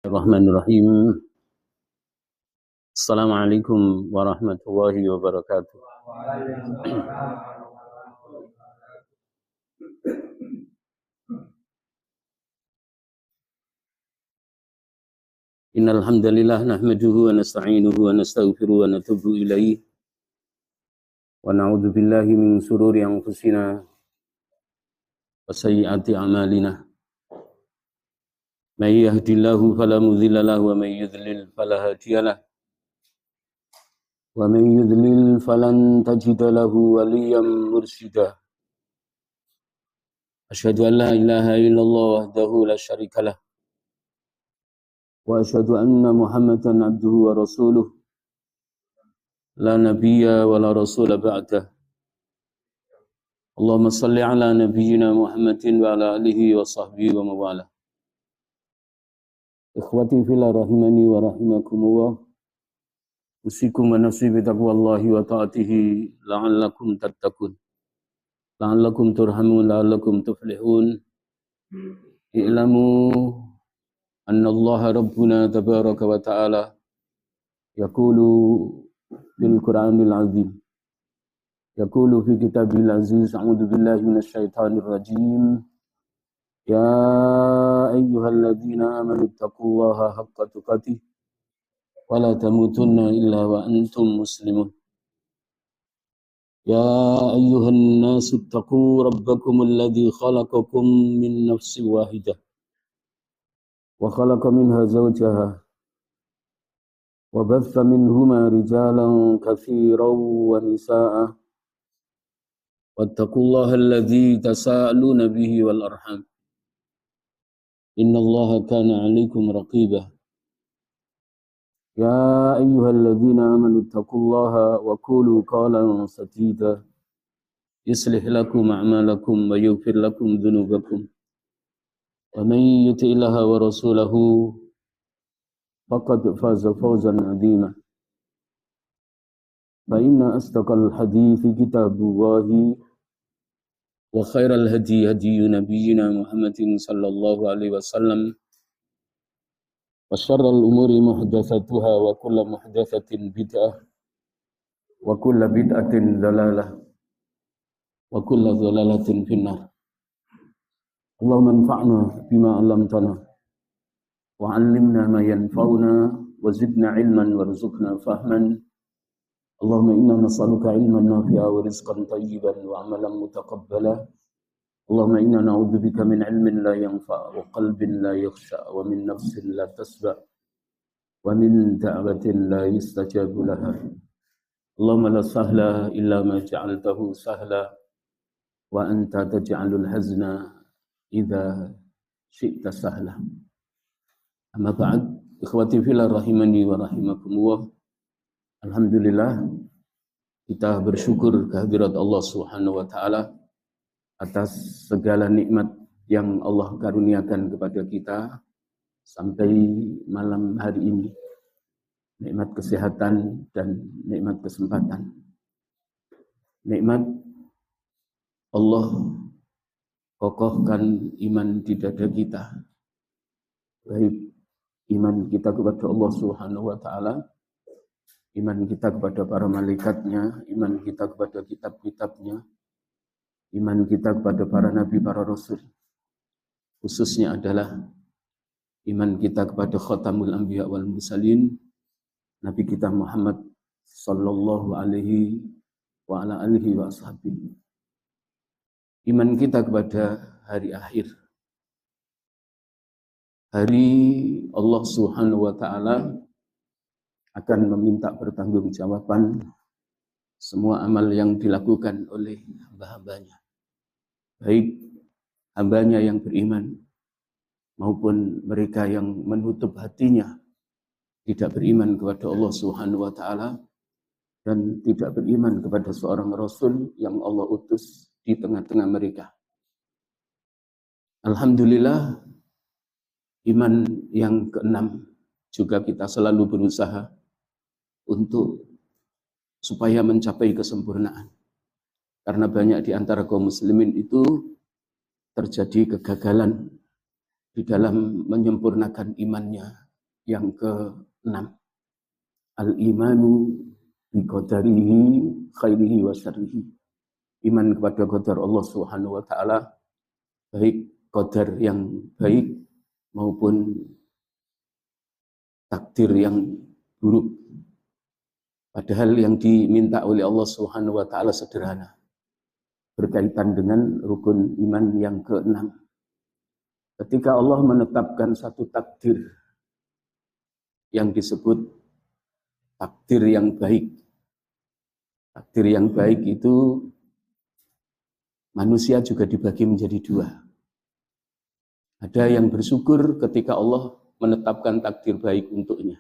Bismillahirrahmanirrahim. Assalamualaikum warahmatullahi wabarakatuh. Innal hamdalillah nahmaduhu wa nasta'inuhu wa nastaghfiruhu wa natubu ilaihi wa na'udzu billahi min shururi anfusina wa sayyiati a'malina. May yahdihillahu fala mudilla lahu wa may yudlil fala hadiya lahu. Wa may yudlil falan tajida lahu waliyyan mursyida. Asyhadu an la ilaha illallah wahdahu la syarika lah. Wa asyhadu anna Muhammadan abduhu wa rasuluh. La nabiyya wa la rasula ba'dah. Allahumma salli ala nabiyyina Muhammadin wa ala alihi wa sahbihi wa mawala. Ikhwati fillah rahimani wa rahimakumullah. Usikum wa nafsi bitaqwallahi wa ta'atihi la'allakum tattaqun. La'allakum turhamun, la'allakum tuflihun. I'lamu anna Allah Rabbuna tabaraka wa ta'ala yaqulu bil Qur'anil azim. Yaqulu fi kitabil aziz, a'udzu billahi minasyaitonir rajim. Ya ayyuhalladzina amanu taqullaha haqqa tuqatih wa la tamutunna illa wa antum muslimun. Ya ayyuhan nasu taqu rabbakumul ladzi khalaqakum min nafsin wahidah wa khalaqa minha zawjaha wa batha minhuma rijalan katsiran wa nisaa'a wattaqullaha alladzi tasaaluna bihi wal arham. Innallaha kana 'alaikum raqiba. Ya ayyuhalladzina amanu taqullaha wa qulu qawlan sadida yuslih lakum a'malakum wa yaghfir lakum dhunubakum. Wa may yuti'illaha wa rasulahu faqad faza fawzan 'azima. Fa inna asdaqal hadithi kitabullahi wa khairal hadi hadiyu nabiyyina Muhammadin sallallahu alaihi wasallam wa syarral umuri muhdatsatuha wa kullu muhdatsatin bid'ah wa kullu bid'atin dhalalah wa kullu dhalalatin finnar. Allahumma anfa'na bima 'allamtana wa 'allimna ma yanfa'una wa zidna 'ilman warzuqna fahman. Allahumma inna nas'aluka 'ilman nafi'a wa rizqan thayyiban wa 'amalan mutaqabbala. Allahumma inna na'udzubika min 'ilmin la yanfa' wa qalbin la yakhsha' wa min nafsin la tasba' wa min da'watin la yustajabu laha. Allahumma la sahla illa ma ja'altahu sahla wa anta taj'alul hazna idza syi'ta sahla. Amma ba'd, ikhwati fillah rahimani wa rahimakumullah. Alhamdulillah, kita bersyukur kehadirat Allah Subhanahu wa taala atas segala nikmat yang Allah karuniakan kepada kita sampai malam hari ini. Nikmat kesehatan dan nikmat kesempatan. Nikmat Allah kokohkan iman di dada kita. Baik iman kita kepada Allah Subhanahu wa taala, iman kita kepada para malaikatnya, iman kita kepada kitab-kitabnya, iman kita kepada para nabi, para rasul. Khususnya adalah iman kita kepada khatamul anbiya wal mursalin, Nabi kita Muhammad sallallahu alaihi wa ala alihi wa ashabihi. Iman kita kepada hari akhir. Hari Allah Subhanahu wa taala akan meminta pertanggungjawaban semua amal yang dilakukan oleh hamba-hambanya. Baik hambanya yang beriman maupun mereka yang menutup hatinya tidak beriman kepada Allah Subhanahu wa taala dan tidak beriman kepada seorang rasul yang Allah utus di tengah-tengah mereka. Alhamdulillah, iman yang keenam juga kita selalu berusaha untuk supaya mencapai kesempurnaan. Karena banyak di antara kaum muslimin itu terjadi kegagalan di dalam menyempurnakan imannya yang ke-6. Al-imanu biqadarihi khairihi wa syarrihi. Iman kepada qadar Allah Subhanahu wa taala, baik qadar yang baik maupun takdir yang buruk. Padahal yang diminta oleh Allah Subhanahu wa taala sederhana, berkaitan dengan rukun iman yang ke-6. Ketika Allah menetapkan satu takdir yang disebut takdir yang baik. Takdir yang baik itu manusia juga dibagi menjadi dua. Ada yang bersyukur ketika Allah menetapkan takdir baik untuknya.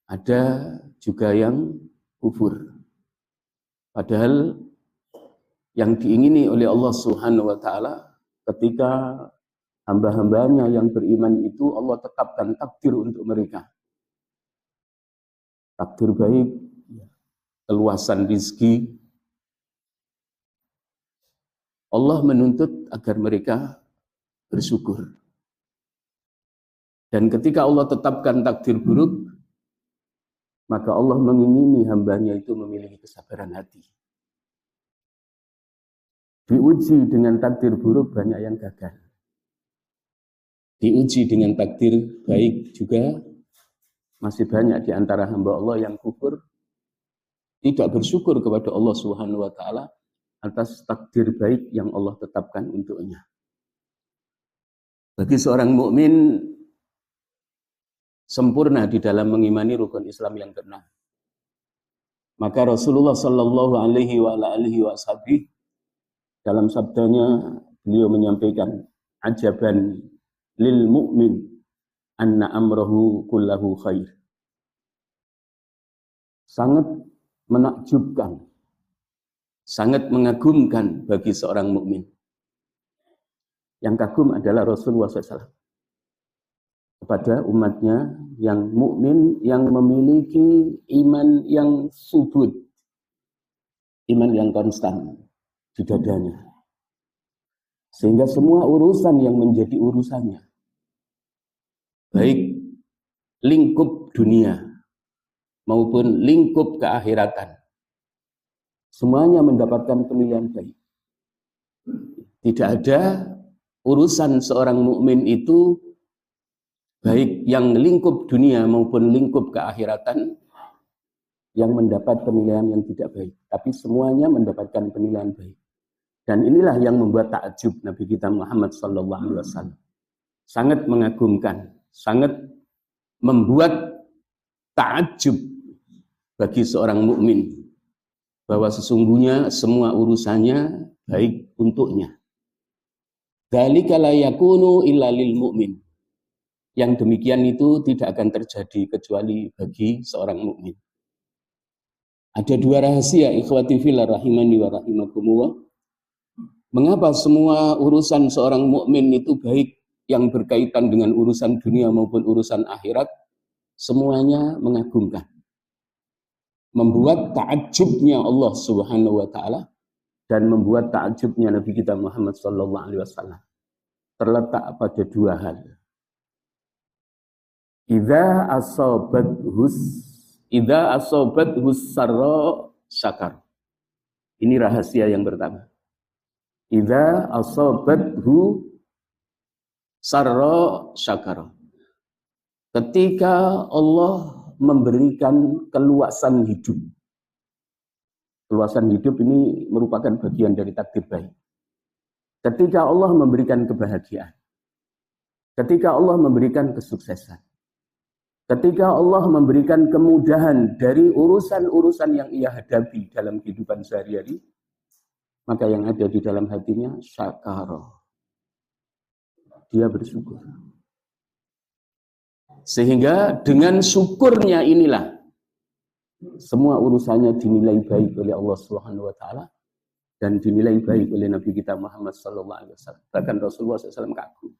Ada juga yang kufur. Padahal yang diingini oleh Allah Subhanahu wa taala ketika hamba-hambanya yang beriman itu Allah tetapkan takdir untuk mereka. Takdir baik, keluasan rizki. Allah menuntut agar mereka bersyukur. Dan ketika Allah tetapkan takdir buruk, maka Allah mengingini hambanya itu memiliki kesabaran hati. Diuji dengan takdir buruk banyak yang gagal. Diuji dengan takdir baik juga masih banyak di antara hamba Allah yang kufur, tidak bersyukur kepada Allah Subhanahu wa taala atas takdir baik yang Allah tetapkan untuknya. Bagi seorang mukmin sempurna di dalam mengimani rukun Islam yang ke-6. Maka Rasulullah sallallahu alaihi wasallam dalam sabdanya beliau menyampaikan, ajaban lil mu'min anna amrahu kullahu khair. Sangat menakjubkan, sangat mengagumkan bagi seorang mukmin. Yang kagum adalah Rasulullah SAW kepada umatnya yang mukmin, yang memiliki iman yang subut, iman yang konstan di dadanya, sehingga semua urusan yang menjadi urusannya, baik lingkup dunia maupun lingkup keakhiratan, semuanya mendapatkan penilaian baik. Tidak ada urusan seorang mukmin itu, baik yang lingkup dunia maupun lingkup keakhiratan, yang mendapat penilaian yang tidak baik. Tapi semuanya mendapatkan penilaian baik. Dan inilah yang membuat takjub Nabi kita Muhammad SAW. Sangat mengagumkan, sangat membuat takjub bagi seorang mukmin bahwa sesungguhnya semua urusannya baik untuknya. Dzalika la yakunu illa lil mu'min. Yang demikian itu tidak akan terjadi kecuali bagi seorang mukmin. Ada dua rahasia ikhwati fillah rahimani wa rahimakumullah. Mengapa semua urusan seorang mukmin itu baik yang berkaitan dengan urusan dunia maupun urusan akhirat, semuanya mengagumkan. Membuat takjubnya Allah Subhanahu wa taala dan membuat takjubnya Nabi kita Muhammad sallallahu alaihi wasallam terletak pada dua hal. Idza asobathus sarra syakar. Ini rahasia yang pertama. Idza asobathu sarra syakar. Ketika Allah memberikan keluasan hidup. Keluasan hidup ini merupakan bagian dari takdir baik. Ketika Allah memberikan kebahagiaan. Ketika Allah memberikan kesuksesan. Ketika Allah memberikan kemudahan dari urusan-urusan yang ia hadapi dalam kehidupan sehari-hari, maka yang ada di dalam hatinya syakara. Dia bersyukur. Sehingga dengan syukurnya inilah semua urusannya dinilai baik oleh Allah Subhanahu wa taala dan dinilai baik oleh Nabi kita Muhammad sallallahu alaihi wasallam. Bahkan Rasulullah SAW kagum.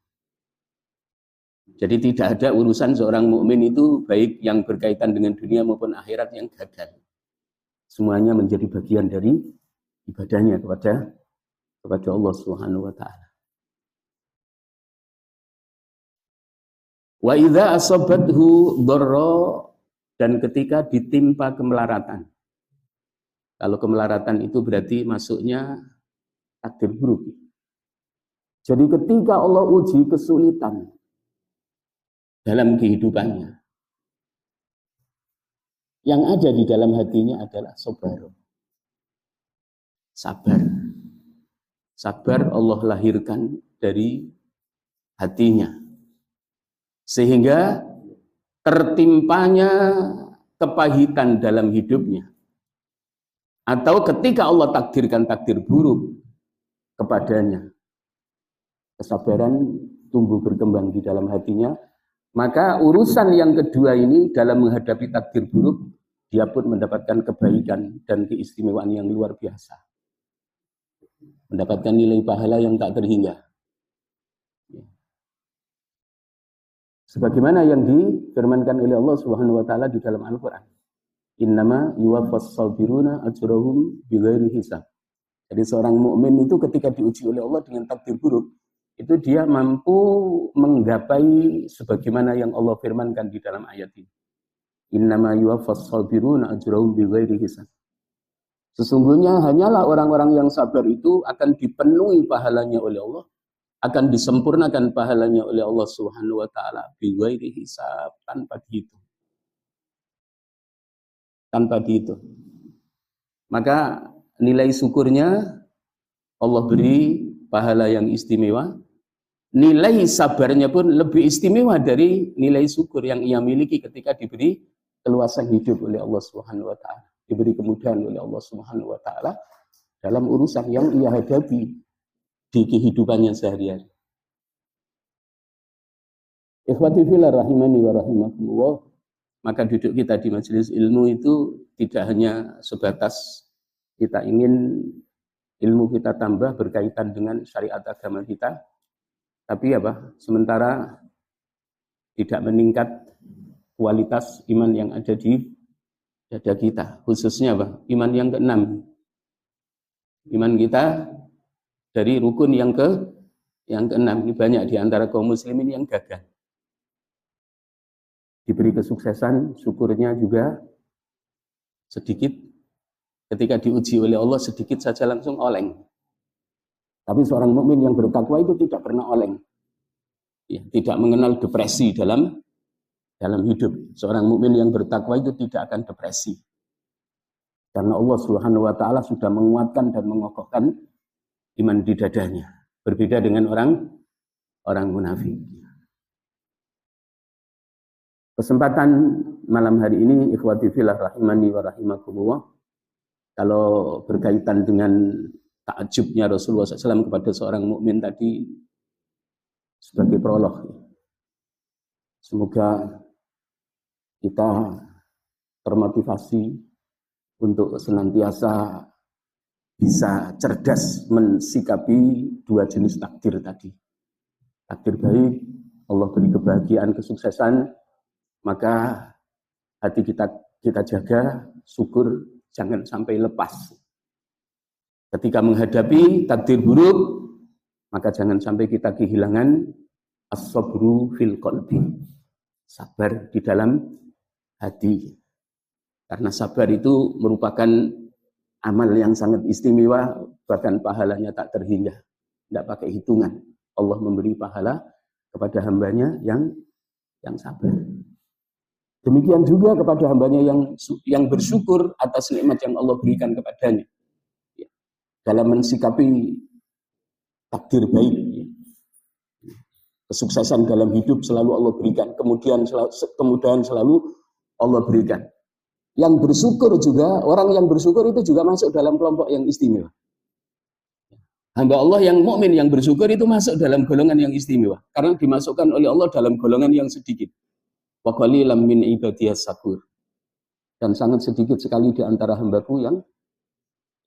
Jadi tidak ada urusan seorang mukmin itu baik yang berkaitan dengan dunia maupun akhirat yang gagal. Semuanya menjadi bagian dari ibadahnya kepada Allah Subhanahu wa taala. Wa idza asabathu dharra, dan ketika ditimpa kemelaratan. Kalau kemelaratan itu berarti masuknya takdir buruk. Jadi ketika Allah uji kesulitan dalam kehidupannya, yang ada di dalam hatinya adalah sabar. Sabar. Sabar Allah lahirkan dari hatinya. Sehingga tertimpanya kepahitan dalam hidupnya. Atau ketika Allah takdirkan takdir buruk kepadanya, kesabaran tumbuh berkembang di dalam hatinya. Maka urusan yang kedua ini dalam menghadapi takdir buruk, dia pun mendapatkan kebaikan dan keistimewaan yang luar biasa. Mendapatkan nilai pahala yang tak terhingga. Sebagaimana yang difirmankan oleh Allah Subhanahu wa taala di dalam Al-Qur'an. Innama yuwaffas sabiruna ajrahum bighairi hisab. Jadi seorang mukmin itu ketika diuji oleh Allah dengan takdir buruk, itu dia mampu menggapai sebagaimana yang Allah firmankan di dalam ayat ini. Innama yuwaffas sabiruna ajrahum bighairi hisab. Sesungguhnya hanyalah orang-orang yang sabar itu akan dipenuhi pahalanya oleh Allah, akan disempurnakan pahalanya oleh Allah Subhanahu wa taala bighairi hisab, tanpa dihitung. Tanpa dihitung. Maka nilai syukurnya Allah beri pahala yang istimewa. Nilai sabarnya pun lebih istimewa dari nilai syukur yang ia miliki ketika diberi keluasan hidup oleh Allah Subhanahu wa taala, diberi kemudahan oleh Allah Subhanahu wa taala dalam urusan yang ia hadapi di kehidupannya sehari-hari. Ikhwati fillah rahimani wa rahimakumullah, maka duduk kita di majelis ilmu itu tidak hanya sebatas kita ingin ilmu kita tambah berkaitan dengan syariat agama kita, tapi sementara tidak meningkat kualitas iman yang ada di dada kita, khususnya iman yang keenam. Iman kita dari rukun yang keenam ini banyak di antara kaum muslimin yang gagal. Diberi kesuksesan, syukurnya juga sedikit. Ketika diuji oleh Allah sedikit saja langsung oleng. Tapi seorang mukmin yang bertakwa itu tidak pernah oleng. Ya, tidak mengenal depresi dalam hidup. Seorang mukmin yang bertakwa itu tidak akan depresi. Karena Allah Subhanahu wa taala sudah menguatkan dan mengokohkan iman di dadanya. Berbeda dengan orang munafik. Kesempatan malam hari ini ikhwati fillah rahimani wa rahimakumullah, kalau berkaitan dengan takjubnya Rasulullah SAW kepada seorang mukmin tadi sebagai prolog. Semoga kita termotivasi untuk senantiasa bisa cerdas mensikapi dua jenis takdir tadi. Takdir baik, Allah beri kebahagiaan, kesuksesan, maka hati kita jaga, syukur, jangan sampai lepas. Ketika menghadapi takdir buruk, maka jangan sampai kita kehilangan as-sabru fil qalbi. Sabar di dalam hati. Karena sabar itu merupakan amal yang sangat istimewa, bahkan pahalanya tak terhingga. Tidak pakai hitungan. Allah memberi pahala kepada hambanya yang sabar. Demikian juga kepada hambanya yang bersyukur atas nikmat yang Allah berikan kepadanya. Dalam mensikapi takdir baik, kesuksesan dalam hidup selalu Allah berikan, kemudian kemudahan selalu Allah berikan. Yang bersyukur juga, orang yang bersyukur itu juga masuk dalam kelompok yang istimewa. Hamba Allah yang mukmin yang bersyukur itu masuk dalam golongan yang istimewa, karena dimasukkan oleh Allah dalam golongan yang sedikit. Wa qalilam min ibadiyas syakur. Dan sangat sedikit sekali di antara hambaku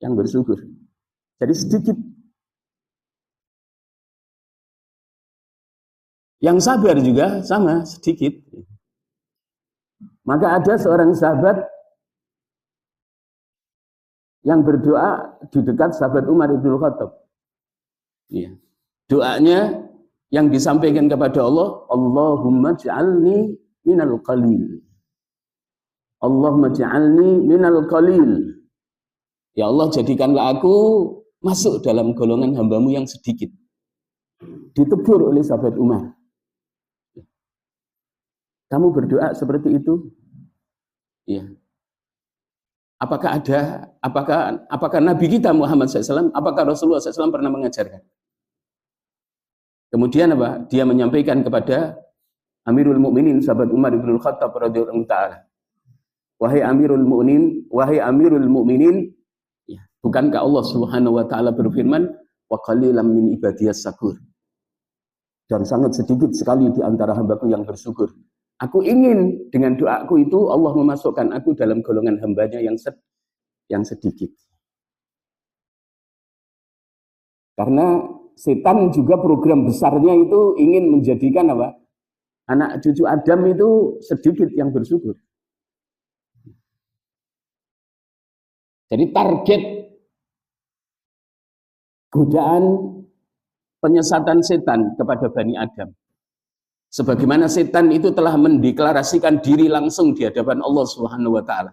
yang bersyukur. Jadi sedikit. Yang sabar juga sama, sedikit. Maka ada seorang sahabat yang berdoa di dekat sahabat Umar ibn Khattab. Ya. Doanya yang disampaikan kepada Allah, Allahumma ja'alni minal qalil. Allahumma ja'alni minal qalil. Ya Allah, jadikanlah aku masuk dalam golongan hamba-Mu yang sedikit. Ditegur oleh sahabat Umar. Kamu berdoa seperti itu? Ya. Apakah Nabi kita Muhammad SAW, apakah Rasulullah SAW pernah mengajarkan? Kemudian apa? Dia menyampaikan kepada Amirul Mukminin sahabat Umar bin Khattab radhiyallahu taala. Wahai Amirul Mukminin, ya, bukankah Allah Subhanahu wa taala berfirman, wa qalilam min ibadiyas syakur. Dan sangat sedikit sekali di antara hamba-Ku yang bersyukur. Aku ingin dengan doaku itu Allah memasukkan aku dalam golongan hambanya yang sedikit. Karena setan juga program besarnya itu ingin menjadikan apa? Anak cucu Adam itu sedikit yang bersyukur. Jadi target godaan penyesatan setan kepada Bani Adam. Sebagaimana setan itu telah mendeklarasikan diri langsung di hadapan Allah Subhanahu wa taala.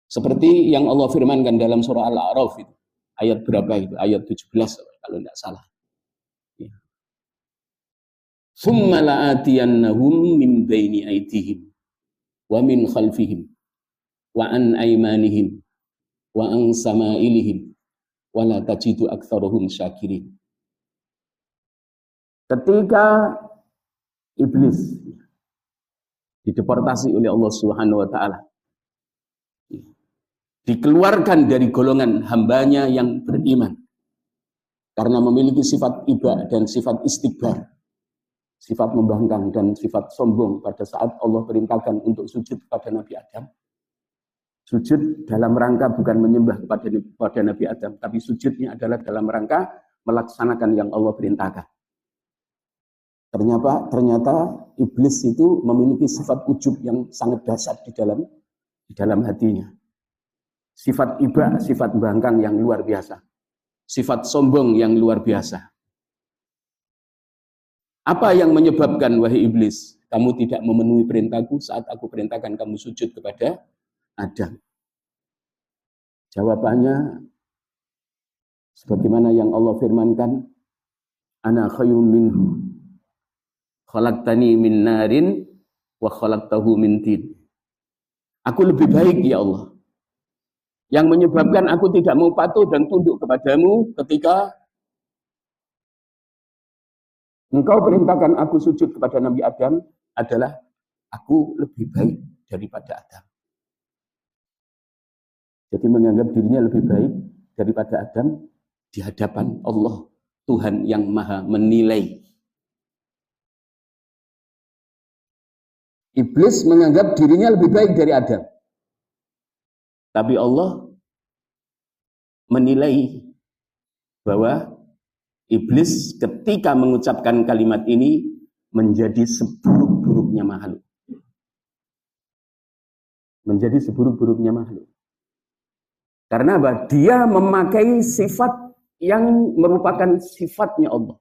Seperti yang Allah firmankan dalam surah Al-A'raf itu. Ayat berapa itu? Ayat 17 kalau tidak salah. Ya. Summa la'atiyannahum min baini aydihim wa min khalfihim wa an aymanihim wa an samailihim wa la tajidu aktsarahum syakirin. Ketika iblis dideportasi oleh Allah Subhanahu wa taala, dikeluarkan dari golongan hambanya yang beriman karena memiliki sifat iba dan sifat istikbar, sifat membangkang dan sifat sombong pada saat Allah perintahkan untuk sujud kepada Nabi Adam. Sujud dalam rangka bukan menyembah kepada Nabi Adam, tapi sujudnya adalah dalam rangka melaksanakan yang Allah perintahkan. Ternyata iblis itu memiliki sifat ujub yang sangat dahsyat di dalam hatinya. Sifat iba, sifat bangkang yang luar biasa. Sifat sombong yang luar biasa. Apa yang menyebabkan, wahai iblis, kamu tidak memenuhi perintahku saat aku perintahkan kamu sujud kepada Adam? Jawabannya sebagaimana yang Allah firmankan, ana khairum minhu khalaqtani min narin wa khalaqtahu min tin. Aku lebih baik ya Allah. Yang menyebabkan aku tidak mau patuh dan tunduk kepadamu ketika engkau perintahkan aku sujud kepada Nabi Adam adalah aku lebih baik daripada Adam. Jadi menganggap dirinya lebih baik daripada Adam di hadapan Allah, Tuhan yang maha menilai. Iblis menganggap dirinya lebih baik dari Adam. Tapi Allah menilai bahwa iblis ketika mengucapkan kalimat ini menjadi seburuk-buruknya makhluk. Menjadi seburuk-buruknya makhluk. Karena apa? Dia memakai sifat yang merupakan sifatnya Allah.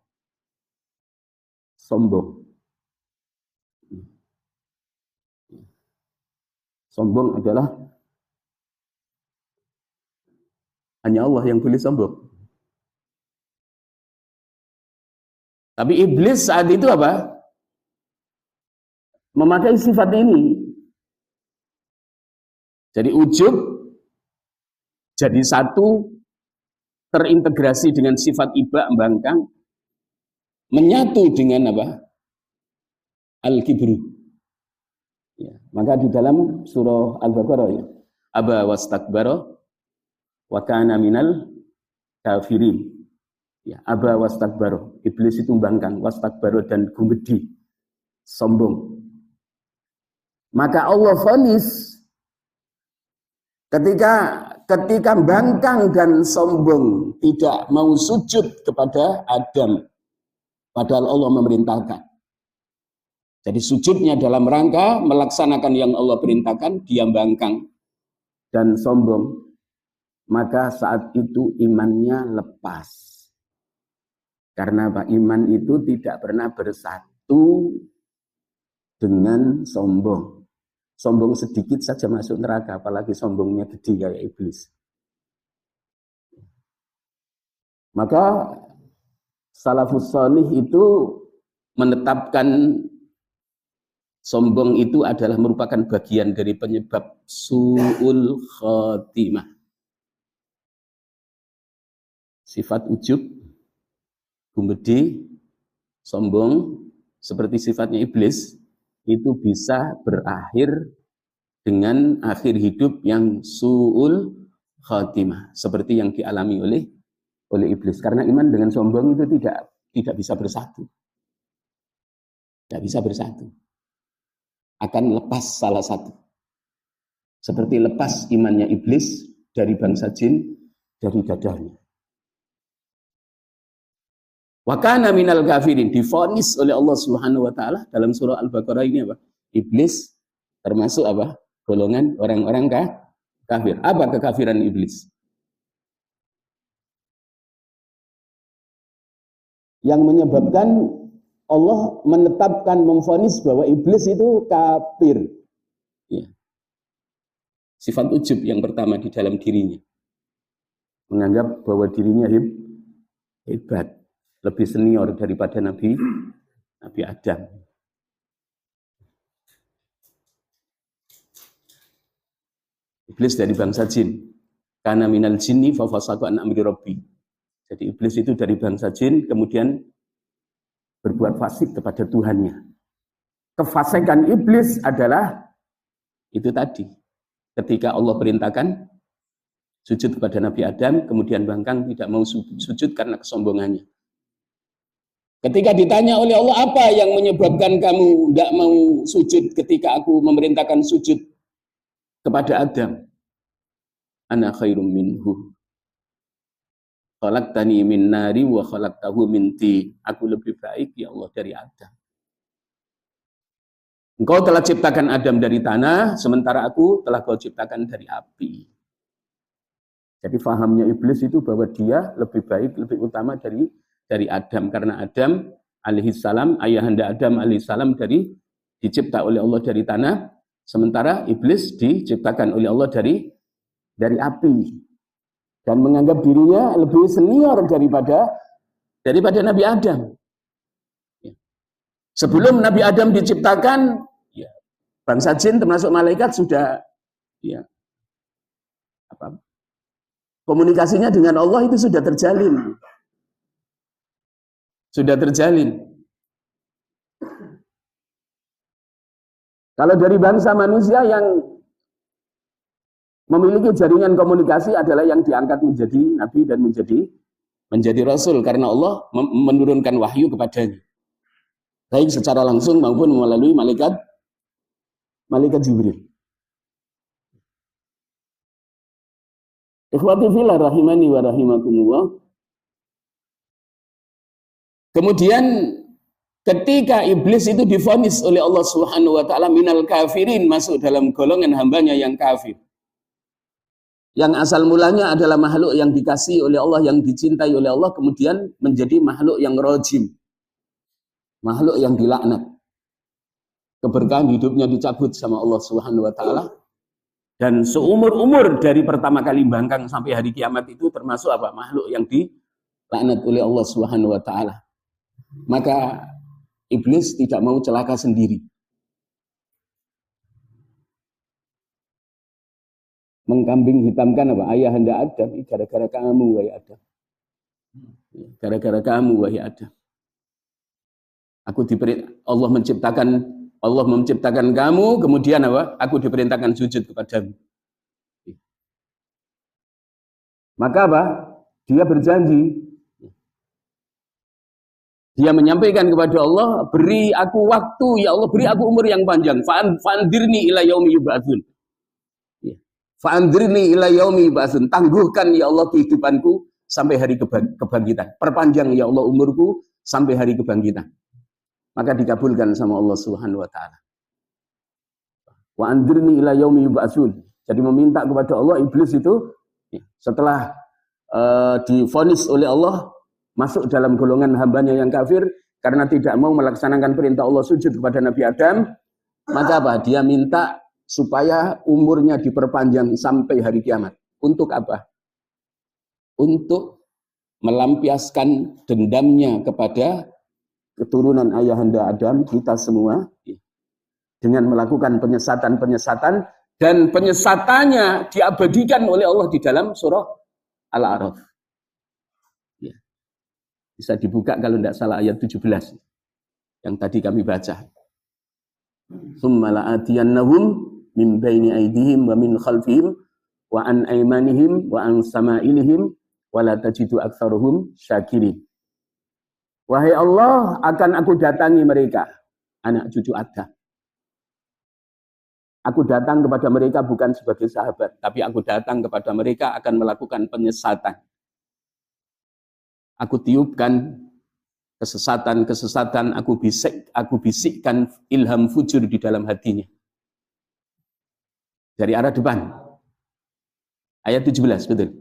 Sombong. Sombong adalah hanya Allah yang boleh sombong. Tapi iblis saat itu apa? Memakai sifat ini. Jadi ujub, jadi satu, terintegrasi dengan sifat iba, bangkang, menyatu dengan apa? Al-kibru. Ya, maka di dalam surah Al-Baqarah ya, aba wastakbara wa kana minal kafirin. Ya, aba wastakbara, iblis itu bangkang, wastakbara dan gumedi, sombong. Maka Allah vonis ketika bangkang dan sombong tidak mau sujud kepada Adam, padahal Allah memerintahkan. Jadi sujudnya dalam rangka melaksanakan yang Allah perintahkan, dia bangkang dan sombong. Maka saat itu imannya lepas. Karena Pak Iman itu tidak pernah bersatu dengan sombong. Sombong sedikit saja masuk neraka, apalagi sombongnya gede kayak iblis. Maka salafus salih itu menetapkan sombong itu adalah merupakan bagian dari penyebab su'ul khotimah. Sifat ujub, gumbedi, sombong, seperti sifatnya iblis, itu bisa berakhir dengan akhir hidup yang su'ul khotimah. Seperti yang dialami oleh iblis. Karena iman dengan sombong itu tidak bisa bersatu. Tidak bisa bersatu. Akan lepas salah satu. Seperti lepas imannya iblis dari bangsa jin, dari dadanya. Wa kana minal kafirin, divonis oleh Allah Subhanahu wa taala dalam surah Al-Baqarah ini apa? Iblis termasuk apa? Golongan orang-orang kafir. Apa kekafiran iblis? Yang menyebabkan Allah menetapkan, memvonis bahwa iblis itu kafir. Ya. Sifat ujub yang pertama di dalam dirinya. Menganggap bahwa dirinya hebat. Lebih senior daripada Nabi Adam. Iblis dari bangsa jin. Kana minal jinni fa fasaqa an amri rabbi. Jadi iblis itu dari bangsa jin, kemudian berbuat fasik kepada Tuhannya. Kefasikan iblis adalah itu tadi. Ketika Allah perintahkan sujud kepada Nabi Adam, kemudian bangkang tidak mau sujud karena kesombongannya. Ketika ditanya oleh Allah, apa yang menyebabkan kamu tidak mau sujud ketika aku memerintahkan sujud kepada Adam? Ana khairum minhu. Khalaqtani min nari wa khalaqtahu min tin. Aku lebih baik ya Allah dari Adam. Engkau telah ciptakan Adam dari tanah, sementara aku telah kau ciptakan dari api. Jadi fahamnya iblis itu bahwa dia lebih baik, lebih utama dari Adam, karena Adam alaihissalam, ayahanda Adam alaihissalam dicipta oleh Allah dari tanah, sementara iblis diciptakan oleh Allah dari api, dan menganggap dirinya lebih senior daripada Nabi Adam. Sebelum Nabi Adam diciptakan, ya, bangsa jin termasuk malaikat sudah komunikasinya dengan Allah itu sudah terjalin. Sudah terjalin. Kalau dari bangsa manusia yang memiliki jaringan komunikasi adalah yang diangkat menjadi nabi dan menjadi rasul, karena Allah menurunkan wahyu kepadanya. Baik secara langsung maupun melalui malaikat Jibril. Ikhwati fillah rahimani wa rahimakumullah. Kemudian ketika iblis itu divonis oleh Allah Subhanahu wa taala minal kafirin, masuk dalam golongan hambanya yang kafir. Yang asal mulanya adalah makhluk yang dikasihi oleh Allah, yang dicintai oleh Allah, kemudian menjadi makhluk yang rajim. Makhluk yang dilaknat. Keberkahan hidupnya dicabut sama Allah Subhanahu wa taala. Dan seumur-umur dari pertama kali bangkang sampai hari kiamat itu termasuk apa? Makhluk yang dilaknat oleh Allah Subhanahu wa taala. Maka iblis tidak mau celaka sendiri. Mengkambing hitamkan apa? Ayahanda Adam, gara-gara kamu wahai Adam. Gara-gara kamu wahai Adam. Allah menciptakan kamu, kemudian apa? Aku diperintahkan sujud kepadamu. Maka apa? Dia berjanji. Dia menyampaikan kepada Allah, beri aku waktu, ya Allah, beri aku umur yang panjang. Fa'andirni ila yaumi yub'atsun. Fa'andirni ila yaumi yub'atsun. Tangguhkan ya Allah kehidupanku sampai hari kebangkitan. Perpanjang ya Allah umurku sampai hari kebangkitan. Maka dikabulkan sama Allah Subhanahu wa taala. Wa'andirni ila yaumi yub'atsun. Jadi meminta kepada Allah, iblis itu setelah divonis oleh Allah masuk dalam golongan hambanya yang kafir karena tidak mau melaksanakan perintah Allah sujud kepada Nabi Adam, maka apa? Dia minta supaya umurnya diperpanjang sampai hari kiamat. Untuk apa? Untuk melampiaskan dendamnya kepada keturunan ayahanda Adam, kita semua, dengan melakukan penyesatan-penyesatan, dan penyesatannya diabadikan oleh Allah di dalam surah Al-A'raf. Ya. Bisa dibuka kalau tidak salah ayat 17 yang tadi kami baca. Tsumma la'atiyannahum min baini aydihim wa min khalfihim wa an aymanihim wa an sama'ilihim wa la tajidu aktsaruhum syakirin. Wahai Allah, akan aku datangi mereka, anak cucu Adam. Aku datang kepada mereka bukan sebagai sahabat, tapi aku datang kepada mereka akan melakukan penyesatan. Aku tiupkan kesesatan-kesesatan, aku bisikkan ilham fujur di dalam hatinya. Dari arah depan. Ayat 17, betul?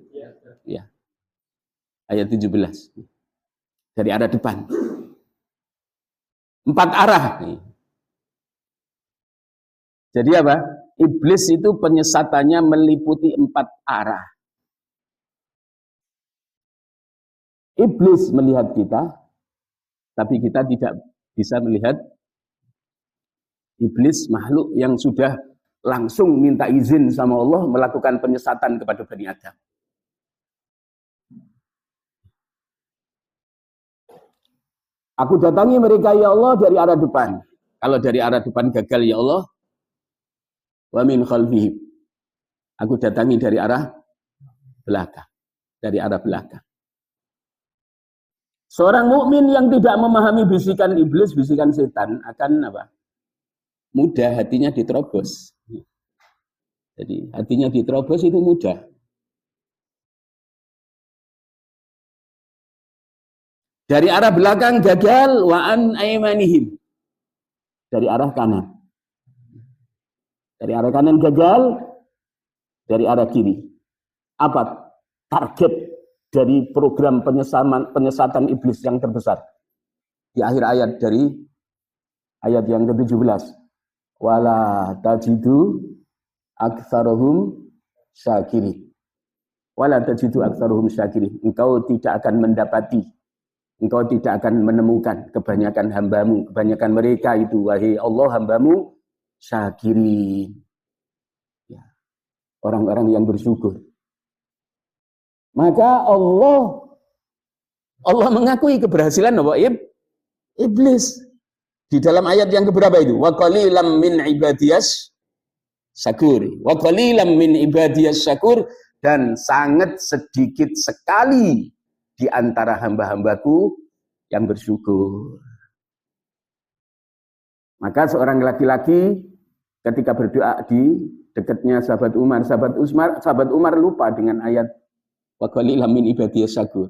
Ya. Ayat 17. Dari arah depan. 4 arah. Jadi apa? Iblis itu penyesatannya meliputi 4 arah. Iblis melihat kita, tapi kita tidak bisa melihat iblis, makhluk yang sudah langsung minta izin sama Allah melakukan penyesatan kepada Bani Adam. Aku datangi mereka ya Allah dari arah depan. Kalau dari arah depan gagal ya Allah, wa min khalfihim. Aku datangi dari arah belakang. Dari arah belakang. Seorang mukmin yang tidak memahami bisikan iblis, bisikan setan akan apa? Mudah hatinya diterobos. Jadi hatinya diterobos itu mudah. Dari arah belakang gagal, wa an aymanihim. Dari arah kanan. Dari arah kanan gagal, dari arah kiri. Apa target dari program penyesatan iblis yang terbesar? Di akhir ayat dari ayat yang ke-17. Wala tajidu aktsaruhum syakirin. Wala tajidu aktsaruhum syakirin. Engkau tidak akan mendapati, engkau tidak akan menemukan kebanyakan hambamu, kebanyakan mereka itu, wahai Allah, hambamu syakirin. Ya. Orang-orang yang bersyukur. Maka Allah mengakui keberhasilan apa? Iblis. Di dalam ayat yang keberapa itu? Wa qalilam min ibadiyas syakur. Wa qalilam min ibadiyas syakur. Dan sangat sedikit sekali di antara hamba-hambaku yang bersyukur. Maka seorang laki-laki ketika berdoa di dekatnya sahabat Umar lupa dengan ayat wa qalilam min ibadiyas syakur.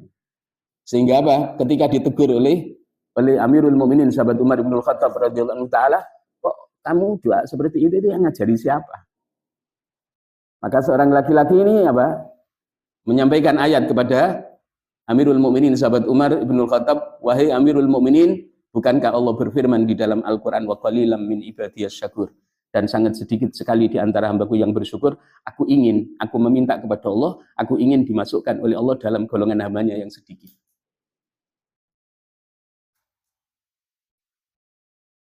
Sehingga apa? Ketika ditegur oleh Amirul Mukminin sahabat Umar bin Khattab radhiyallahu taala, kok kamu doa seperti itu yang ngajari siapa? Maka seorang laki-laki ini apa? Menyampaikan ayat kepada Amirul Mukminin sahabat Umar bin Khattab, wahai Amirul Mukminin, bukankah Allah berfirman di dalam Al-Qur'an wa qalilam min ibadiyas syakur? Dan sangat sedikit sekali di antara hambaku yang bersyukur. Aku meminta kepada Allah, aku ingin dimasukkan oleh Allah dalam golongan hambanya yang sedikit.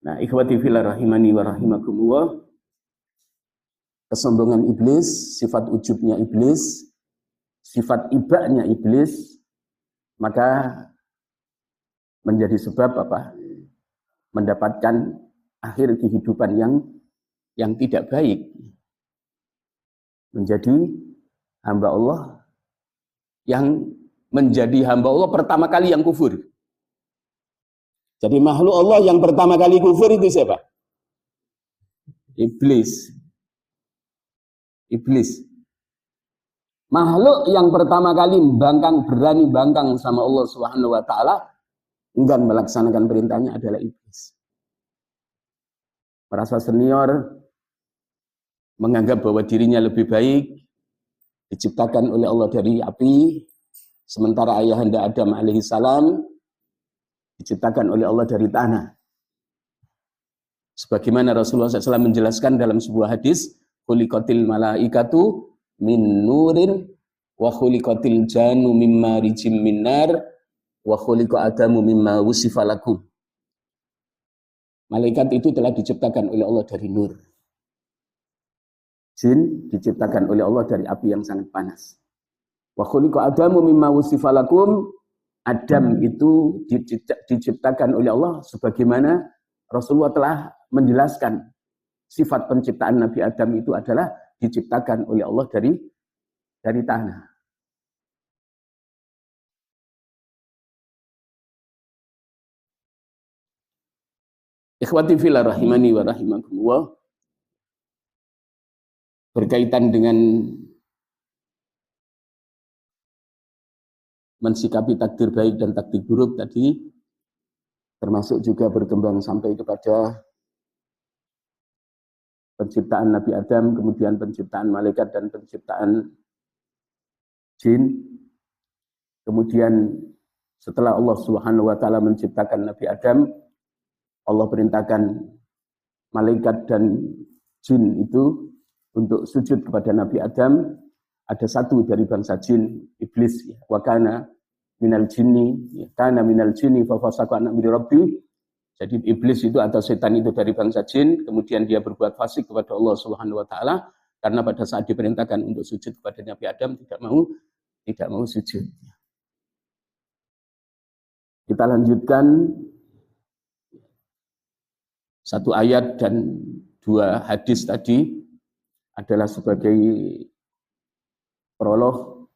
Nah, ikhwati fillah rahimani wa rahimakumullah. Kesombongan iblis, sifat ujubnya iblis, sifat ibaknya iblis, maka menjadi sebab apa? Mendapatkan akhir kehidupan yang tidak baik. Menjadi hamba Allah yang menjadi hamba Allah pertama kali yang kufur. Jadi makhluk Allah yang pertama kali kufur itu siapa? Iblis. Iblis. Makhluk yang pertama kali berani bangkang sama Allah Subhanahu wa taala, enggan melaksanakan perintahnya adalah iblis. Merasa senior, menganggap bahwa dirinya lebih baik, diciptakan oleh Allah dari api, Sementara ayahanda Adam alaihissalam diciptakan oleh Allah dari tanah. Sebagaimana Rasulullah SAW menjelaskan dalam sebuah hadis, khuliqatil malaikatu min nurin wa khuliqatil jannu mimma rijim min nar wa khuliqa adamu mimma wusifa lakum. Malaikat itu telah diciptakan oleh Allah dari nur. Jin diciptakan oleh Allah dari api yang sangat panas. Wa khuliqa adamu mimma wusifa lakum. Adam itu diciptakan oleh Allah sebagaimana Rasulullah telah menjelaskan sifat penciptaan Nabi Adam itu adalah diciptakan oleh Allah dari tanah. Ikhwati fillah rahimani wa rahimakumullah, berkaitan dengan mensikapi takdir baik dan takdir buruk tadi, termasuk juga berkembang sampai kepada penciptaan Nabi Adam, kemudian penciptaan malaikat dan penciptaan jin. Kemudian setelah Allah Subhanahu wa taala menciptakan Nabi Adam, Allah perintahkan malaikat dan jin itu untuk sujud kepada Nabi Adam. Ada satu dari bangsa jin, iblis, wa kana minal jinni, kana minal jinni fa fasaqa an amri rabbi. Jadi iblis itu atau setan itu dari bangsa jin, kemudian dia berbuat fasik kepada Allah Subhanahu wa taala karena pada saat diperintahkan untuk sujud kepada Nabi Adam tidak mau sujud. Kita lanjutkan satu ayat dan dua hadis tadi adalah sebagai prolog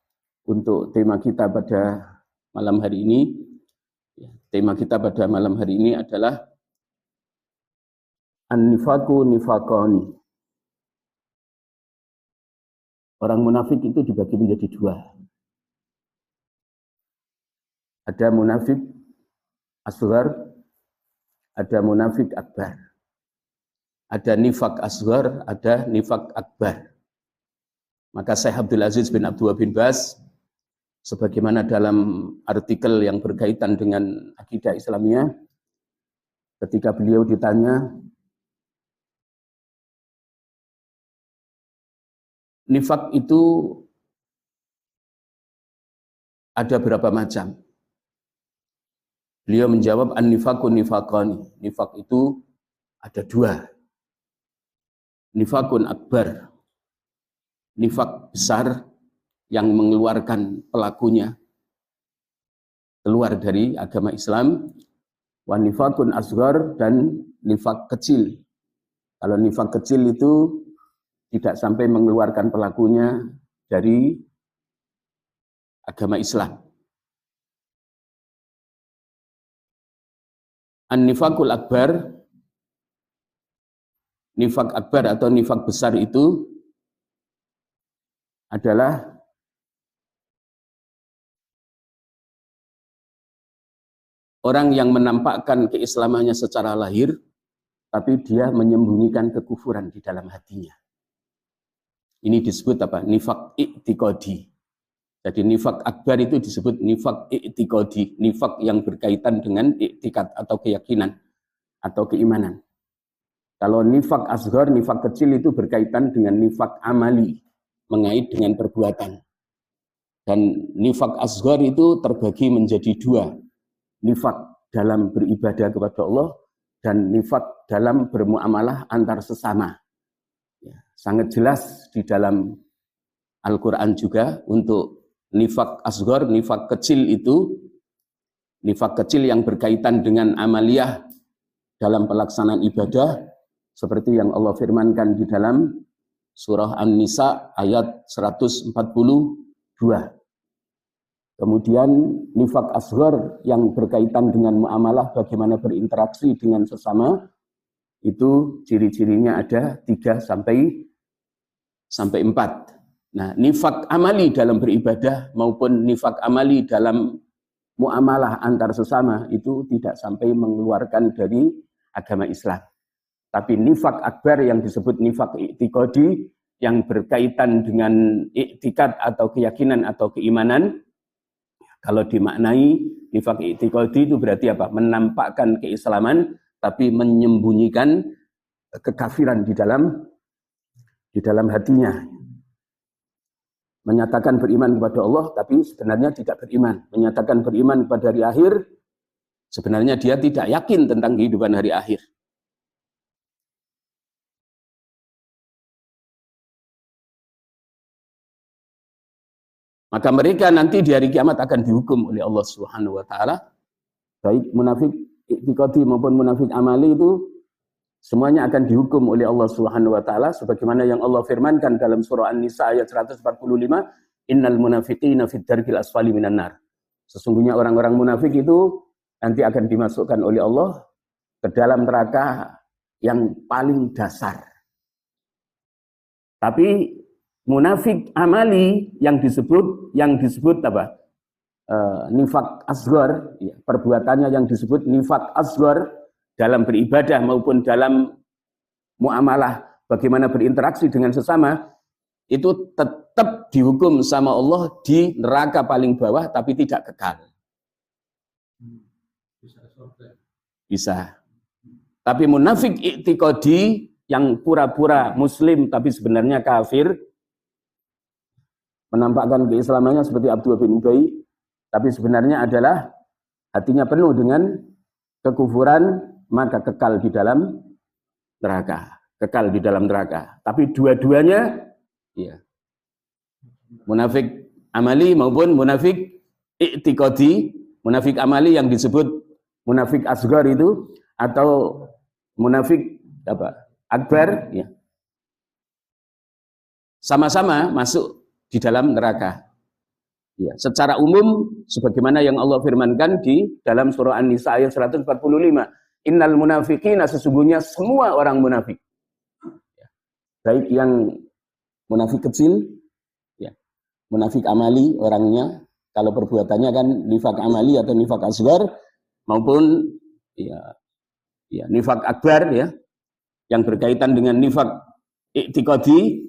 untuk tema kita pada malam hari ini. Tema kita pada malam hari ini adalah an-nifaqu nifaqani. Orang munafik itu dibagi menjadi dua. Ada munafik asghar, ada munafik akbar. Ada nifaq asghar, ada nifaq akbar. Maka Syekh Abdul Aziz bin Abdul Wahab bin Baz, sebagaimana dalam artikel yang berkaitan dengan akidah Islamiyah, ketika beliau ditanya, nifaq itu ada berapa macam? Beliau menjawab, an-nifaqu nifaqani. Nifaq itu ada dua. Nifaqun akbar, nifaq besar yang mengeluarkan pelakunya keluar dari agama Islam. Wa nifaqun asghar, dan nifaq kecil. Kalau nifaq kecil itu tidak sampai mengeluarkan pelakunya dari agama Islam. An-nifaqul akbar, nifaq akbar atau nifaq besar itu adalah orang yang menampakkan keislamannya secara lahir, tapi dia menyembunyikan kekufuran di dalam hatinya. Ini disebut apa? Nifaq i'tiqadi. Jadi nifaq akbar itu disebut nifaq i'tiqadi, nifaq yang berkaitan dengan i'tikad atau keyakinan atau keimanan. Kalau nifaq asghar, nifaq kecil itu berkaitan dengan nifaq amali, mengait dengan perbuatan. Dan nifaq asghar itu terbagi menjadi dua. Nifaq dalam beribadah kepada Allah dan nifaq dalam bermuamalah antar sesama. Ya, sangat jelas di dalam Al-Quran juga untuk nifaq asghar, nifaq kecil itu, nifaq kecil yang berkaitan dengan amaliyah dalam pelaksanaan ibadah, seperti yang Allah firmankan di dalam surah An-Nisa ayat 142. Kemudian nifaq asghar yang berkaitan dengan muamalah, bagaimana berinteraksi dengan sesama, itu ciri-cirinya ada 3 sampai 4. Nah, nifaq amali dalam beribadah maupun nifaq amali dalam muamalah antar sesama itu tidak sampai mengeluarkan dari agama Islam. Tapi nifaq akbar yang disebut nifaq i'tiqadi yang berkaitan dengan i'tikad atau keyakinan atau keimanan, Kalau dimaknai nifak i'tiqadi itu berarti apa? Menampakkan keislaman tapi menyembunyikan kekafiran di dalam hatinya. Menyatakan beriman kepada Allah tapi sebenarnya tidak beriman. Menyatakan beriman pada hari akhir, sebenarnya dia tidak yakin tentang kehidupan hari akhir. Maka mereka nanti di hari kiamat akan dihukum oleh Allah Subhanahu wa taala. Baik munafik i'tiqadi maupun munafik amali itu semuanya akan dihukum oleh Allah Subhanahu wa taala sebagaimana yang Allah firmankan dalam surah An-Nisa ayat 145, innal munafiqina fid darkil asfali minan nar. Sesungguhnya orang-orang munafik itu nanti akan dimasukkan oleh Allah ke dalam neraka yang paling dasar. Tapi munafik amali yang disebut apa? Nifak asghar, ya, perbuatannya yang disebut nifak asghar dalam beribadah maupun dalam muamalah, bagaimana berinteraksi dengan sesama, itu tetap dihukum sama Allah di neraka paling bawah tapi tidak kekal. Bisa. Tapi munafik i'tiqadi yang pura-pura muslim tapi sebenarnya kafir, menampakkan keislamannya seperti Abdullah bin Ubay, tapi sebenarnya adalah hatinya penuh dengan kekufuran, maka kekal di dalam neraka. Kekal di dalam neraka. Tapi dua-duanya, ya, munafik amali maupun munafik i'tiqadi, munafik amali yang disebut munafik asghar itu, atau munafik apa? Akbar, ya, sama-sama masuk di dalam neraka. Ya, secara umum sebagaimana yang Allah firmankan di dalam surah An-Nisa ayat 145, innal munafiqina, sesungguhnya semua orang munafik. Ya, baik yang munafik kecil, ya, munafik amali orangnya, kalau perbuatannya kan nifak amali atau nifak asghar, maupun ya nifak akbar, ya, yang berkaitan dengan nifak i'tiqadi.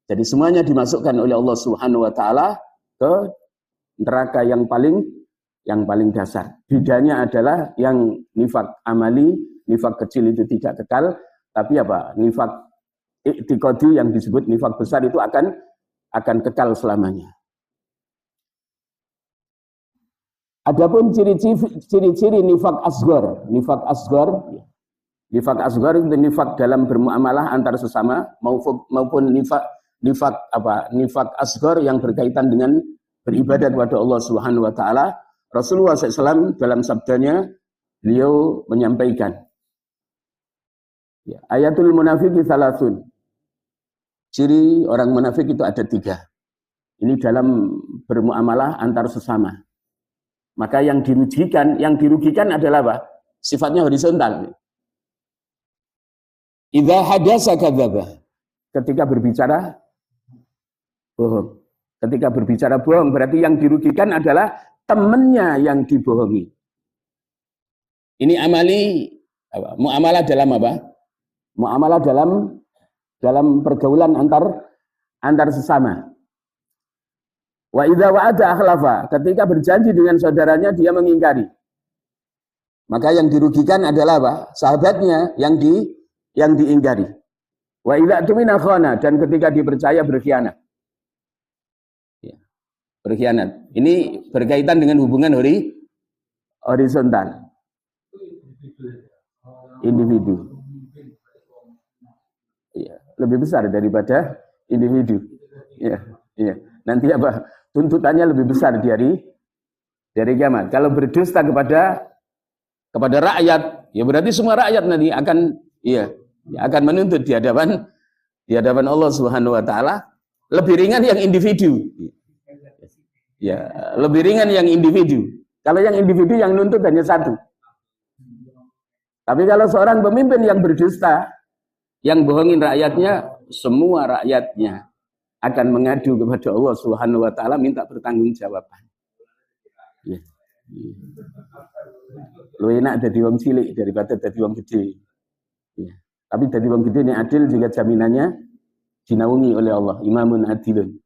Jadi semuanya dimasukkan oleh Allah Subhanahu wa taala ke neraka yang paling dasar. Bedanya adalah yang nifak amali, nifak kecil itu tidak kekal, tapi apa? Nifak i'tiqadi yang disebut nifak besar itu akan kekal selamanya. Adapun ciri-ciri nifak asghar, nifak asghar itu nifak dalam bermuamalah antar sesama maupun nifak asghar yang berkaitan dengan beribadah kepada Allah Subhanahu wa taala. Rasulullah SAW dalam sabdanya, beliau menyampaikan, ya, ayatul munafiqi salasun. Ciri orang munafik itu ada 3. Ini dalam bermuamalah antar sesama. Maka yang dirugikan adalah apa? Sifatnya horizontal. Idza hadasa kadzaba. Ketika berbicara bohong. Ketika berbicara bohong, berarti yang dirugikan adalah temannya yang dibohongi. Ini amali apa? Muamalah dalam apa? Muamalah dalam pergaulan antar sesama. Wa idza wa'ada akhlafa, ketika berjanji dengan saudaranya dia mengingkari. Maka yang dirugikan adalah apa? Sahabatnya yang diingkari. Wa idza tumina khana, dan ketika dipercaya berkhianat. Berkhianat. Ini berkaitan dengan hubungan horizontal. Individu. Ya, lebih besar daripada individu. Ya, ya. Nanti apa? Tuntutannya lebih besar dari kiamat. Kalau berdusta kepada rakyat, ya berarti semua rakyat nanti akan menuntut di hadapan Allah Subhanahu wa taala. Lebih ringan yang individu. Ya, lebih ringan yang individu. Kalau yang individu yang nuntut hanya satu. Tapi kalau seorang pemimpin yang berdusta, yang bohongin rakyatnya, semua rakyatnya akan mengadu kepada Allah Subhanahu wa taala minta pertanggungjawaban. Ya. Lu enak jadi wong cilik daripada jadi wong gede. Ya. Tapi jadi wong gede ini adil juga jaminannya dinaungi oleh Allah. Imamun adilun.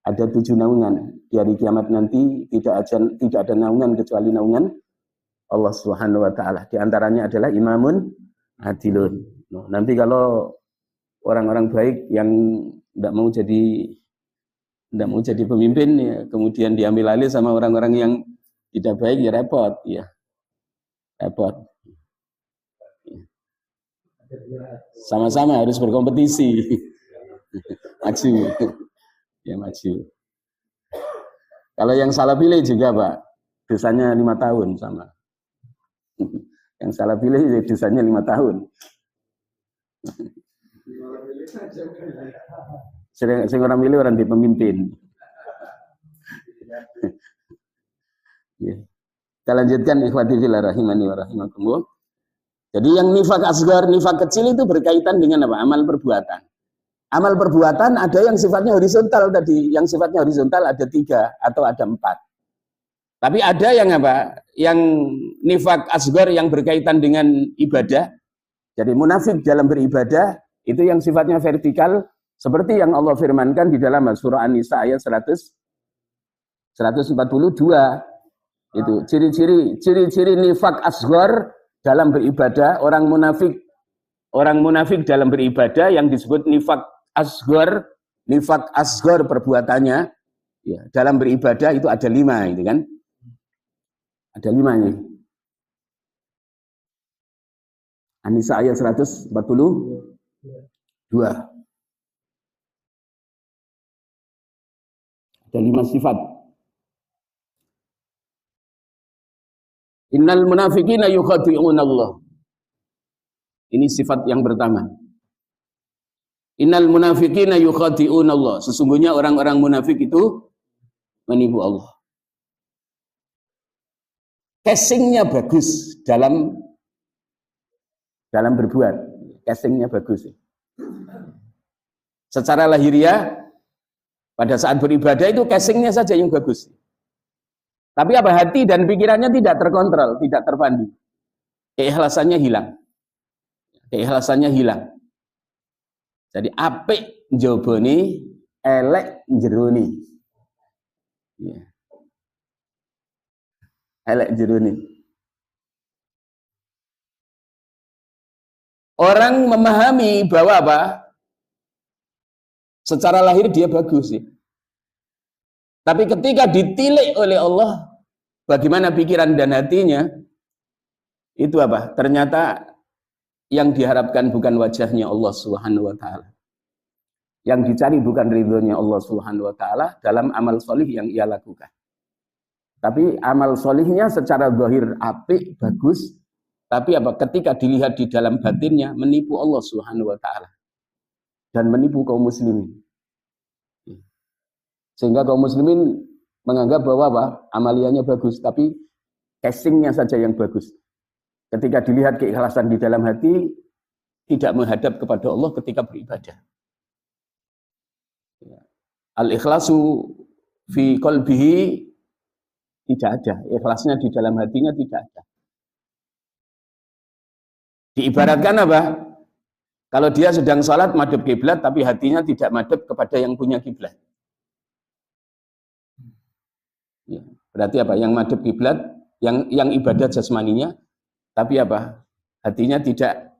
Ada 7 naungan. di hari kiamat nanti tidak ada naungan kecuali naungan Allah Subhanahu wa taala. Di antaranya adalah imamun adilun. Nah, nanti kalau orang-orang baik yang tidak mau jadi pemimpin ya, kemudian diambil alih sama orang-orang yang tidak baik ya repot ya. Repot. Sama-sama harus berkompetisi. Maju. Ya maju. Kalau yang salah pilih juga, Pak, dosanya 5 tahun sama. Yang salah pilih dosanya 5 tahun. Sering orang milih orang di pemimpin. Ya. Kita lanjutkan ikhwati fillah rahimani wa rahimakumullah. Jadi yang nifak asghar, nifak kecil itu berkaitan dengan apa? Amal perbuatan. Amal perbuatan ada yang sifatnya horizontal tadi, yang sifatnya horizontal ada 3 atau ada 4. Tapi ada yang apa? Yang nifak asghar yang berkaitan dengan ibadah. Jadi munafik dalam beribadah itu yang sifatnya vertikal seperti yang Allah firmankan di dalam surah An-Nisa ayat 142. Itu ciri-ciri nifak asghar dalam beribadah, orang munafik dalam beribadah yang disebut nifak asghar perbuatannya ya, dalam beribadah itu ada 5 itu kan. Ada 5 ini. An-Nisa ayat 142. Ada 5 sifat. Innal munafiqina yukhadi'una Allah. Ini sifat yang pertama. Innal munafiqina yukhadi'una Allah. Sesungguhnya orang-orang munafik itu menipu Allah. Casingnya bagus dalam berbuat. Casingnya bagus. Secara lahiriah pada saat beribadah itu casingnya saja yang bagus. Tapi apa hati dan pikirannya tidak terkontrol, tidak terpandu. Keikhlasannya hilang. Jadi apik njobone, elek jerone. Ya. Elek jerone. Orang memahami bahwa apa? Secara lahir dia bagus ya. Tapi ketika ditilik oleh Allah, bagaimana pikiran dan hatinya, itu apa? Ternyata yang diharapkan bukan wajahnya Allah Subhanahu wa taala. Yang dicari bukan ridhonya Allah Subhanahu wa taala dalam amal solih yang ia lakukan. Tapi amal solihnya secara zahir apik, bagus, tapi apa? Ketika dilihat di dalam batinnya menipu Allah Subhanahu wa taala dan menipu kaum muslimin. Sehingga kaum muslimin menganggap bahwa apa? Amaliyahnya bagus, tapi casingnya saja yang bagus. Ketika dilihat keikhlasan di dalam hati, tidak menghadap kepada Allah ketika beribadah. Al-ikhlasu fi qalbihi tidak ada. Ikhlasnya di dalam hatinya tidak ada. Diibaratkan apa? Kalau dia sedang sholat madhep kiblat, tapi hatinya tidak madhep kepada yang punya kiblat. Ya, berarti apa? Yang madhep kiblat, yang ibadah jasmaninya, tapi apa? Hatinya tidak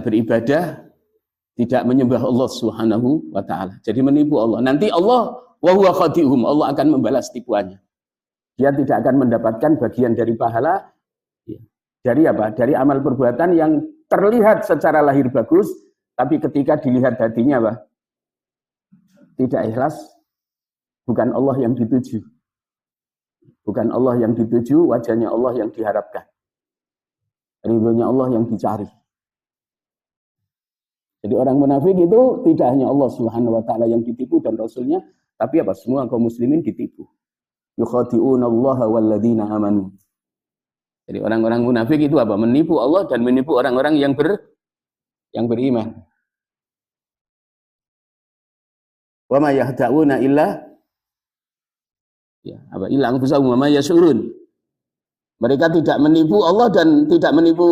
beribadah, tidak menyembah Allah Subhanahu wa taala. Jadi menipu Allah. Nanti Allah wa huwa khadi'uhum, Allah akan membalas tipuannya. Dia tidak akan mendapatkan bagian dari pahala ya, dari apa? Dari amal perbuatan yang terlihat secara lahir bagus, tapi ketika dilihat hatinya apa? Tidak ikhlas. Bukan Allah yang dituju. Bukan Allah yang dituju, wajahnya Allah yang diharapkan. Ridhonya Allah yang dicari. Jadi orang munafik itu tidak hanya Allah Subhanahu wa taala yang ditipu dan Rasulnya, tapi apa? Semua kaum muslimin ditipu. Yukhadi'unallaha walladzina amanu. Jadi orang-orang munafik itu apa? Menipu Allah dan menipu orang-orang yang beriman. Wa ma yahda'una illa ya, apa ilang anfusahum wa ma yash'urun. Mereka tidak menipu Allah dan tidak menipu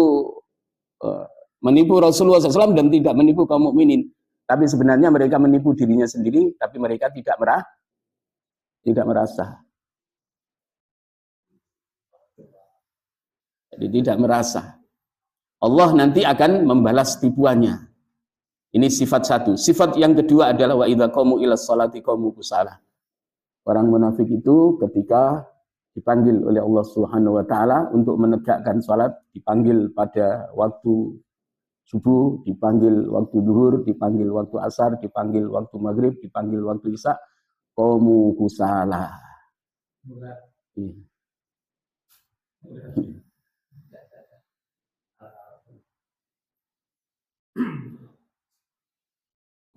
Rasulullah SAW dan tidak menipu kaum mukminin. Tapi sebenarnya mereka menipu dirinya sendiri, tapi mereka tidak Tidak merasa. Jadi tidak merasa. Allah nanti akan membalas tipuannya. Ini sifat satu. Sifat yang kedua adalah wa idza qamu ila sholati qamu kusala. Orang munafik itu ketika dipanggil oleh Allah Subhanahu wa taala untuk menegakkan salat, dipanggil pada waktu subuh, dipanggil waktu zuhur, dipanggil waktu asar, dipanggil waktu maghrib, dipanggil waktu isya, qamu kusala.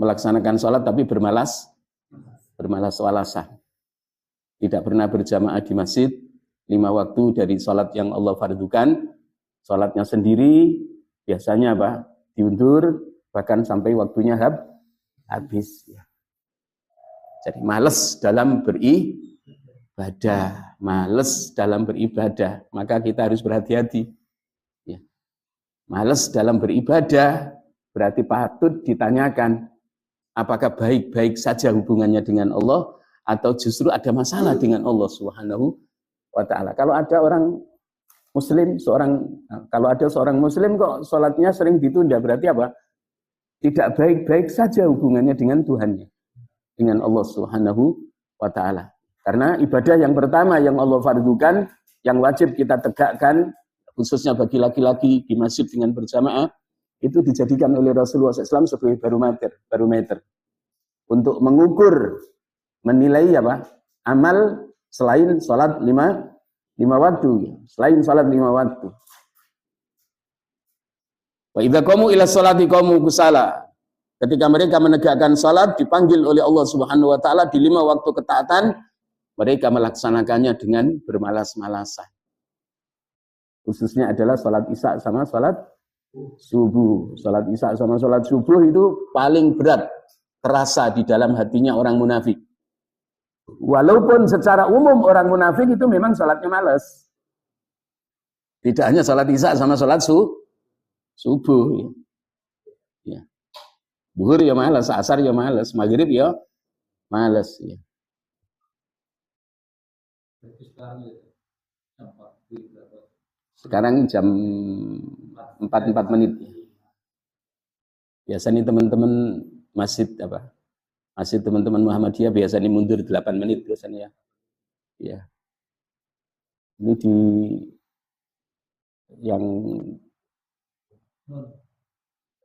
Melaksanakan sholat tapi bermalas-malasan. Tidak pernah berjamaah di masjid, 5 waktu dari sholat yang Allah fardukan, sholatnya sendiri, biasanya apa? Diundur, bahkan sampai waktunya habis. Jadi malas dalam beribadah, malas dalam beribadah, maka kita harus berhati-hati. Ya. Malas dalam beribadah, berarti patut ditanyakan, apakah baik-baik saja hubungannya dengan Allah, atau justru ada masalah dengan Allah Subhanahu wa ta'ala. Kalau ada orang Muslim, kalau ada seorang Muslim kok sholatnya sering ditunda, berarti apa? Tidak baik-baik saja hubungannya dengan Tuhannya, dengan Allah Subhanahu wa ta'ala. Karena ibadah yang pertama yang Allah fardukan, yang wajib kita tegakkan, khususnya bagi laki-laki di masjid dengan berjamaah, itu dijadikan oleh Rasulullah SAW sebagai barometer untuk mengukur, menilai apa? Amal selain sholat lima waktu, selain sholat 5 waktu. Wa idza qamu ila sholati qamu kusala. Ketika mereka menegakkan salat, dipanggil oleh Allah Subhanahu wa taala di 5 waktu ketaatan, mereka melaksanakannya dengan bermalas-malasan. Khususnya adalah salat Isya sama salat subuh. Salat Isya sama salat subuh itu paling berat terasa di dalam hatinya orang munafik. Walaupun secara umum orang munafik itu memang salatnya malas. Tidak hanya salat Isya sama salat subuh. Ya. Zuhur ya malas, asar ya malas, maghrib ya malas. Ya. Sekarang jam 4 menit. Biasanya teman-teman masjid apa? Masjid teman-teman Muhammadiyah biasanya mundur 8 menit biasanya. Ya. Ini di yang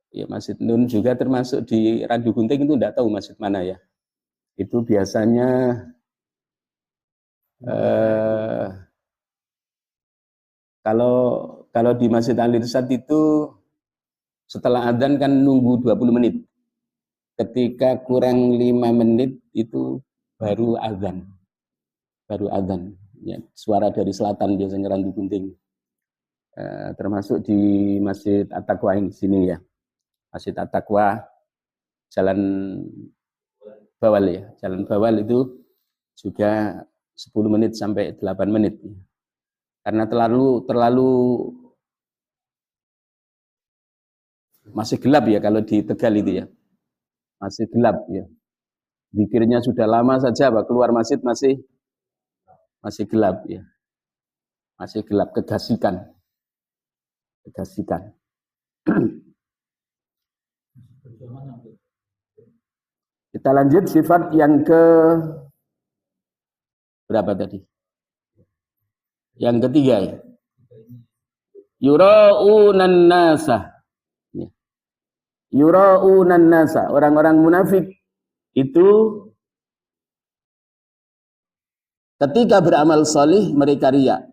ya Masjid Nun juga termasuk di Randu Gunting itu enggak tahu masjid mana ya. Itu biasanya kalau di Masjid Al-Irsyad itu setelah adzan kan nunggu 20 menit. Ketika kurang 5 menit itu baru adzan. Ya, suara dari selatan biasanya Randu Gunting. Termasuk di Masjid At-Taqwa ini sini ya. Masjid At-Taqwa Jalan Bawal ya. Jalan Bawal itu juga 10 menit sampai 8 menit. Karena terlalu masih gelap ya kalau di Tegal itu ya. Masih gelap ya. Zikirnya sudah lama saja, keluar masjid masih gelap ya. Masih gelap, kegasikan. Kita lanjut sifat yang ke berapa tadi? Yang ketiga ya. Yura'unan nasa. Yura'unan nasa. Orang-orang munafik itu ketika beramal salih mereka riya.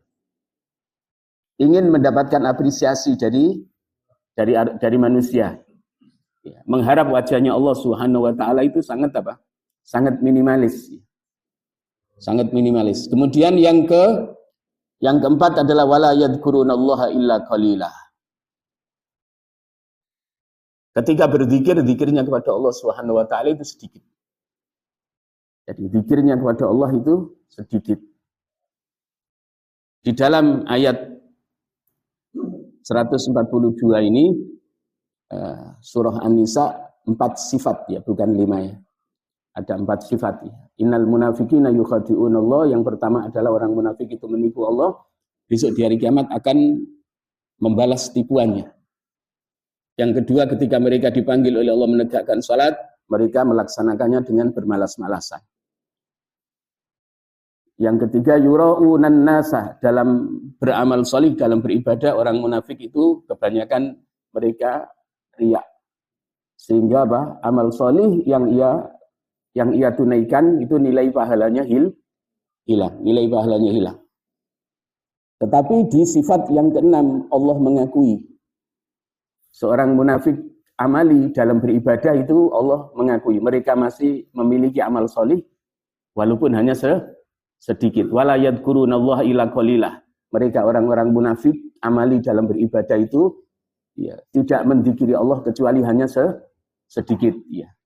Ingin mendapatkan apresiasi dari manusia. Ya, mengharap wajahnya Allah Subhanahu wa taala itu sangat apa? Sangat minimalis. Sangat minimalis. Kemudian yang keempat adalah wala yadhkurunallaha illa qalila. Ketika berzikir, zikirnya kepada Allah Subhanahu wa taala itu sedikit. Jadi zikirnya kepada Allah itu sedikit. Di dalam ayat 142 ini surah An-Nisa 4 sifat ya, bukan 5 ya. Ada 4 sifat. Innal munafiqina yukhadi'unallah. Yang pertama adalah orang munafik itu menipu Allah. Besok di hari kiamat akan membalas tipuannya. Yang kedua, ketika mereka dipanggil oleh Allah menegakkan salat, mereka melaksanakannya dengan bermalas-malasan. Yang ketiga, yura'unan nasa, dalam beramal salih, dalam beribadah, orang munafik itu kebanyakan mereka riya. Sehingga amal salih yang ia tunaikan itu nilai pahalanya hilang, nilai pahalanya hilang. Tetapi di sifat yang keenam, Allah mengakui seorang munafik amali dalam beribadah itu Allah mengakui mereka masih memiliki amal solih walaupun hanya sedikit. Wala yadhkurunallaha illa qalilah. Mereka orang-orang munafik amali dalam beribadah itu tidak menzikiri Allah kecuali hanya sedikit,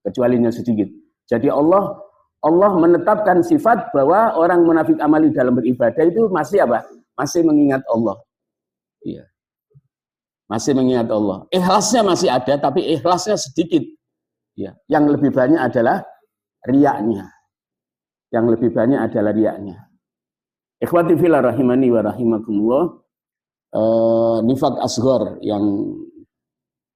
kecuali hanya sedikit. Jadi Allah menetapkan sifat bahwa orang munafik amali dalam beribadah itu masih apa? Masih mengingat Allah. Iya. Masih mengingat Allah. Ikhlasnya masih ada, tapi ikhlasnya sedikit. Ya. Yang lebih banyak adalah riyaknya. Yang lebih banyak adalah riyaknya. Ikhwati fillah rahimani wa rahimakumullah. Nifaq asghar yang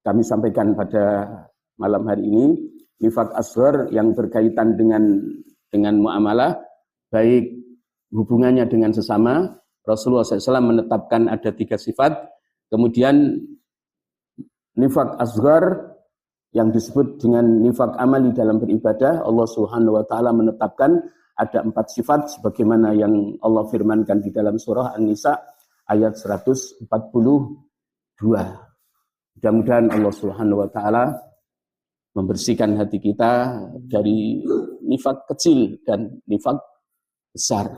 kami sampaikan pada malam hari ini. Nifaq asghar yang berkaitan dengan muamalah, baik hubungannya dengan sesama. Rasulullah SAW menetapkan ada 3 sifat. Kemudian nifaq asghar yang disebut dengan nifaq amali dalam beribadah, Allah Subhanahu wa taala menetapkan ada 4 sifat sebagaimana yang Allah firmankan di dalam surah An-Nisa ayat 142. Mudah-mudahan Allah Subhanahu wa taala membersihkan hati kita dari nifaq kecil dan nifaq besar.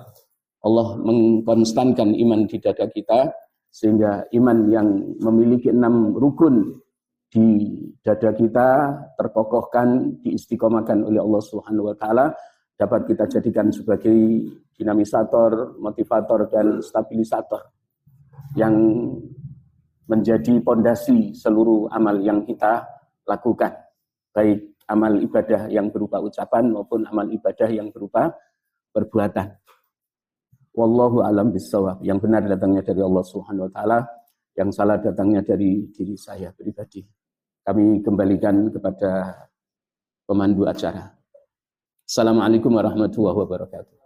Allah mengkonstankan iman di dada kita sehingga iman yang memiliki 6 rukun di dada kita terkokohkan, diistiqomahkan oleh Allah Subhanahu wa taala, dapat kita jadikan sebagai dinamisator, motivator dan stabilisator yang menjadi pondasi seluruh amal yang kita lakukan, baik amal ibadah yang berupa ucapan maupun amal ibadah yang berupa perbuatan. Wallahu a'lam bishawab. Yang benar datangnya dari Allah Subhanahu wa taala, yang salah datangnya dari diri saya pribadi. Kami kembalikan kepada pemandu acara. Assalamualaikum warahmatullahi wabarakatuh.